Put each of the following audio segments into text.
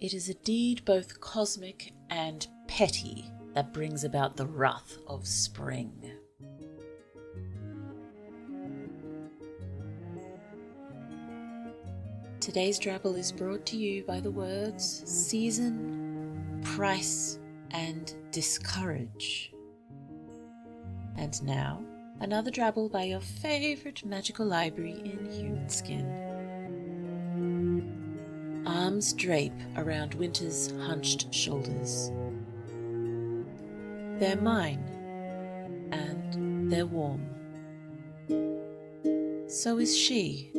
It is a deed both cosmic and petty that brings about the wrath of spring. Today's drabble is brought to you by the words season, price, and discourage. And now, another drabble by your favourite magical library in human skin. Arms drape around winter's hunched shoulders. They're mine, and they're warm. So is she.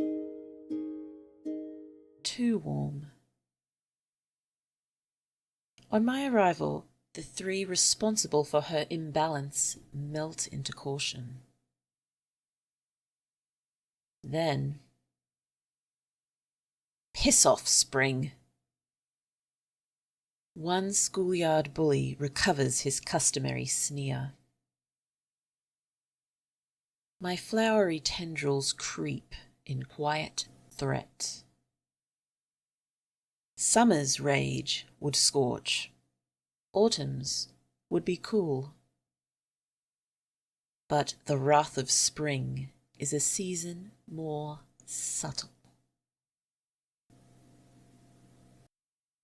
Too warm. On my arrival, the three responsible for her imbalance melt into caution. Then, piss off, Spring. One schoolyard bully recovers his customary sneer. My flowery tendrils creep in quiet threat. Summer's rage would scorch. Autumn's would be cool. But the wrath of spring is a season more subtle.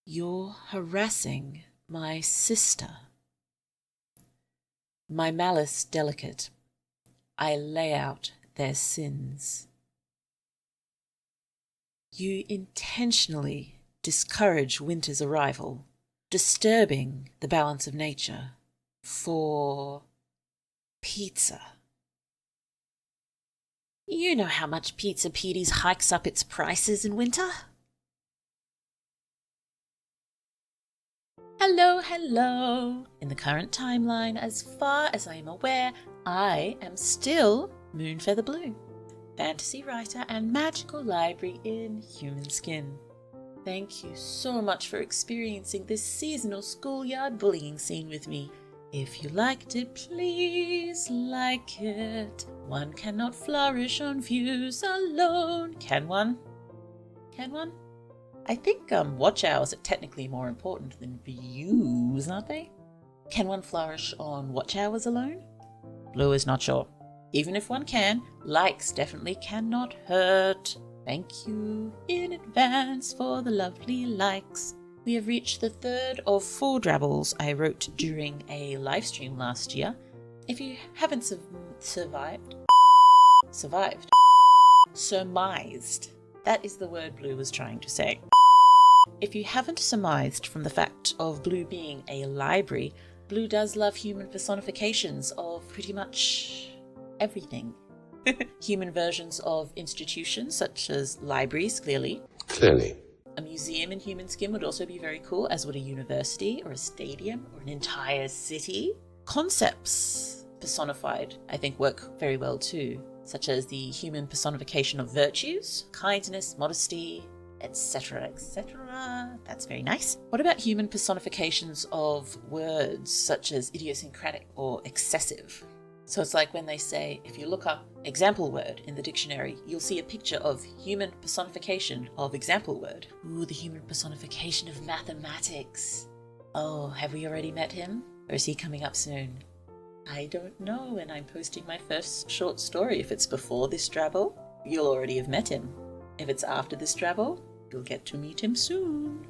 You're harassing my sister. My malice delicate, I lay out their sins. You intentionally discourage winter's arrival, disturbing the balance of nature for pizza. You know how much Pizza Petey's hikes up its prices in winter? Hello. In the current timeline, as far as I am aware, I am still Moonfeather Blue, fantasy writer and magical library in human skin. Thank you so much for experiencing this seasonal schoolyard bullying scene with me. If you liked it, please like it. One cannot flourish on views alone. Can one? I think watch hours are technically more important than views, aren't they? Can one flourish on watch hours alone? Blue is not sure. Even if one can, likes definitely cannot hurt. Thank you in advance for the lovely likes. We have reached the third of 4 drabbles I wrote during a live stream last year. If you haven't surmised, that is the word Blue was trying to say. If you haven't surmised from the fact of Blue being a library, Blue does love human personifications of pretty much everything. Human versions of institutions such as libraries, clearly. A museum in human skin would also be very cool, as would a university or a stadium or an entire city. Concepts personified, I think, work very well too, such as the human personification of virtues, kindness, modesty, etc., etc. That's very nice. What about human personifications of words such as idiosyncratic or excessive? So it's like when they say, if you look up example word in the dictionary, you'll see a picture of human personification of example word. Ooh, the human personification of mathematics. Oh, have we already met him? Or is he coming up soon? I don't know when I'm posting my first short story. If it's before this drabble, you'll already have met him. If it's after this drabble, you'll get to meet him soon.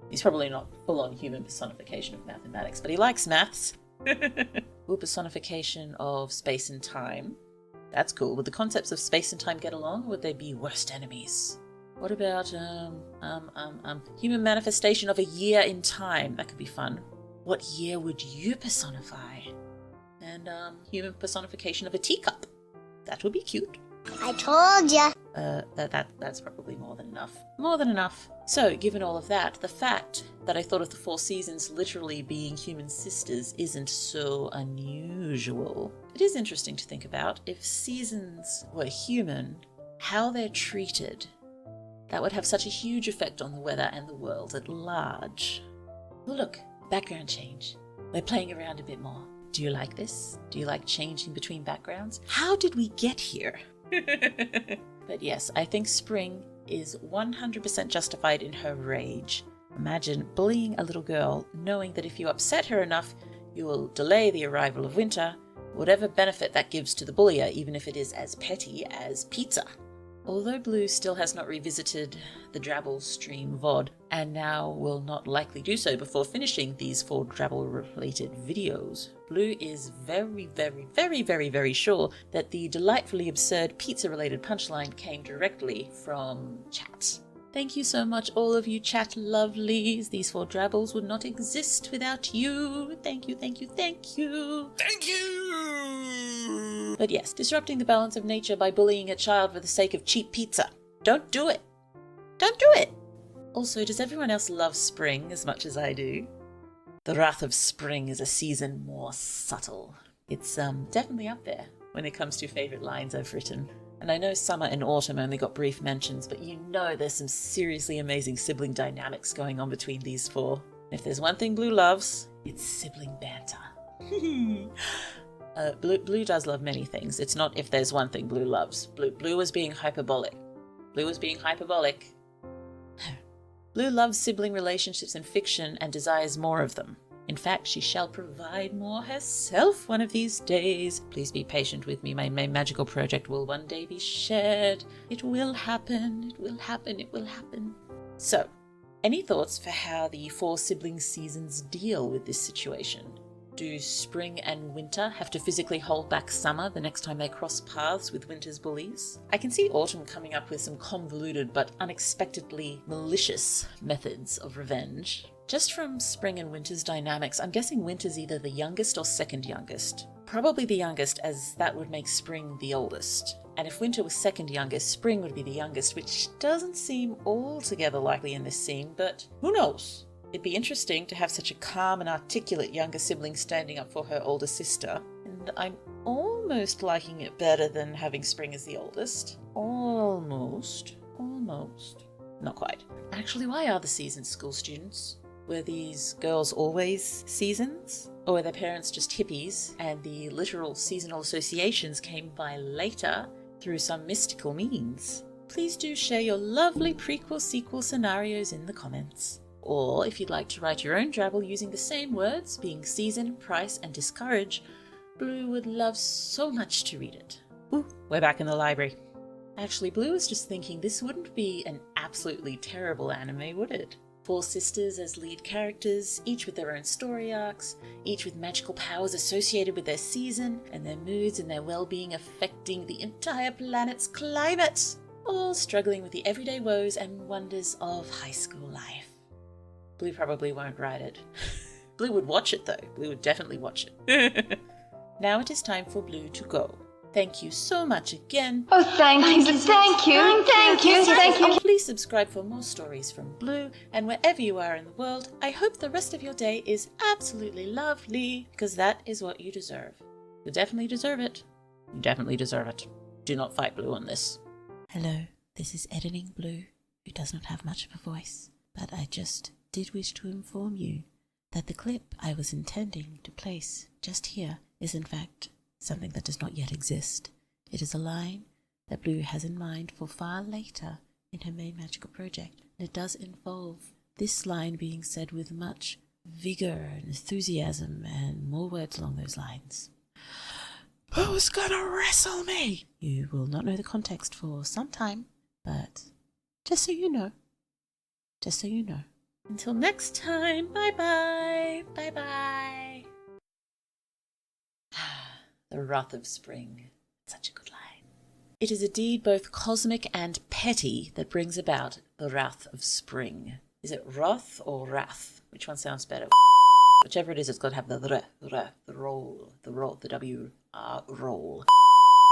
He's probably not full-on human personification of mathematics, but he likes maths. Ooh, personification of space and time. That's cool. Would the concepts of space and time get along, or would they be worst enemies? What about human manifestation of a year in time? That could be fun. What year would you personify? And human personification of a teacup. That would be cute. I told ya. That's probably more than enough. More than enough. So, given all of that, the fact that I thought of the 4 seasons literally being human sisters isn't so unusual. It is interesting to think about, if seasons were human, how they're treated. That would have such a huge effect on the weather and the world at large. Oh, look, background change. We're playing around a bit more. Do you like this? Do you like changing between backgrounds? How did we get here? But yes, I think Spring is 100% justified in her rage. Imagine bullying a little girl, knowing that if you upset her enough, you will delay the arrival of winter, whatever benefit that gives to the bullier, even if it is as petty as pizza. Although Blue still has not revisited the Drabbles stream VOD, and now will not likely do so before finishing these 4 Drabble-related videos, Blue is very sure that the delightfully absurd pizza-related punchline came directly from chat. Thank you so much, all of you chat lovelies. These 4 Drabbles would not exist without you. Thank you. Thank you! But yes, disrupting the balance of nature by bullying a child for the sake of cheap pizza. Don't do it. Don't do it! Also, does everyone else love spring as much as I do? The wrath of spring is a season more subtle. It's definitely up there when it comes to favourite lines I've written. And I know summer and autumn only got brief mentions, but you know there's some seriously amazing sibling dynamics going on between these 4. And if there's one thing Blue loves, it's sibling banter. Blue does love many things. It's not if there's one thing Blue loves. Blue was being hyperbolic. Blue loves sibling relationships in fiction and desires more of them. In fact, she shall provide more herself one of these days. Please be patient with me. My magical project will one day be shared. It will happen. So, any thoughts for how the 4 sibling seasons deal with this situation? Do spring and winter have to physically hold back summer the next time they cross paths with winter's bullies? I can see autumn coming up with some convoluted but unexpectedly malicious methods of revenge. Just from spring and winter's dynamics, I'm guessing winter's either the youngest or second youngest. Probably the youngest, as that would make spring the oldest. And if winter was second youngest, spring would be the youngest, which doesn't seem altogether likely in this scene, but who knows? It'd be interesting to have such a calm and articulate younger sibling standing up for her older sister, and I'm almost liking it better than having spring as the oldest. Almost. Not quite. Actually, why are the seasons school students? Were these girls always seasons? Or were their parents just hippies, and the literal seasonal associations came by later through some mystical means? Please do share your lovely prequel-sequel scenarios in the comments. Or if you'd like to write your own drabble using the same words, being season, price, and discourage, Blue would love so much to read it. Ooh, we're back in the library. Actually, Blue was just thinking this wouldn't be an absolutely terrible anime, would it? 4 sisters as lead characters, each with their own story arcs, each with magical powers associated with their season, and their moods and their well-being affecting the entire planet's climate, all struggling with the everyday woes and wonders of high school life. Blue probably won't write it. Blue would watch it though. Blue would definitely watch it. Now it is time for Blue to go. Thank you so much again. Oh, thank you. Please subscribe for more stories from Blue, and wherever you are in the world, I hope the rest of your day is absolutely lovely, because that is what you deserve. You definitely deserve it. You definitely deserve it. Do not fight Blue on this. Hello, this is Editing Blue, who does not have much of a voice, but I just did wish to inform you that the clip I was intending to place just here is in fact something that does not yet exist. It is a line that Blue has in mind for far later in her main magical project, and it does involve this line being said with much vigor and enthusiasm and more words along those lines. Who's gonna wrestle me? You will not know the context for some time, but just so you know. Until next time, bye-bye. Bye-bye. The wrath of spring. Such a good line. It is a deed both cosmic and petty that brings about the wrath of spring. Is it wrath or wrath? Which one sounds better? Whichever it is, it's got to have the roll, the W, roll.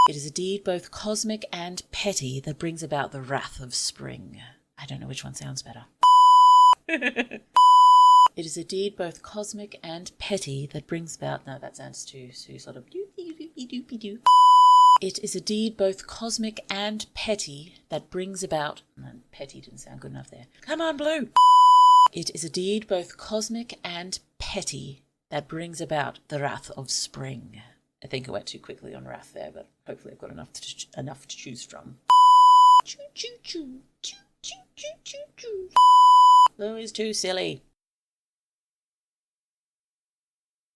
It is a deed both cosmic and petty that brings about the wrath of spring. I don't know which one sounds better. It is a deed both cosmic and petty that brings about... No, that sounds too sort of... doopy-doopy-doo. It is a deed both cosmic and petty that brings about... No, petty didn't sound good enough there. Come on, Blue! It is a deed both cosmic and petty that brings about the wrath of spring. I think I went too quickly on wrath there, but hopefully I've got enough to choose from. Choo choo choo choo choo. Blue is too silly.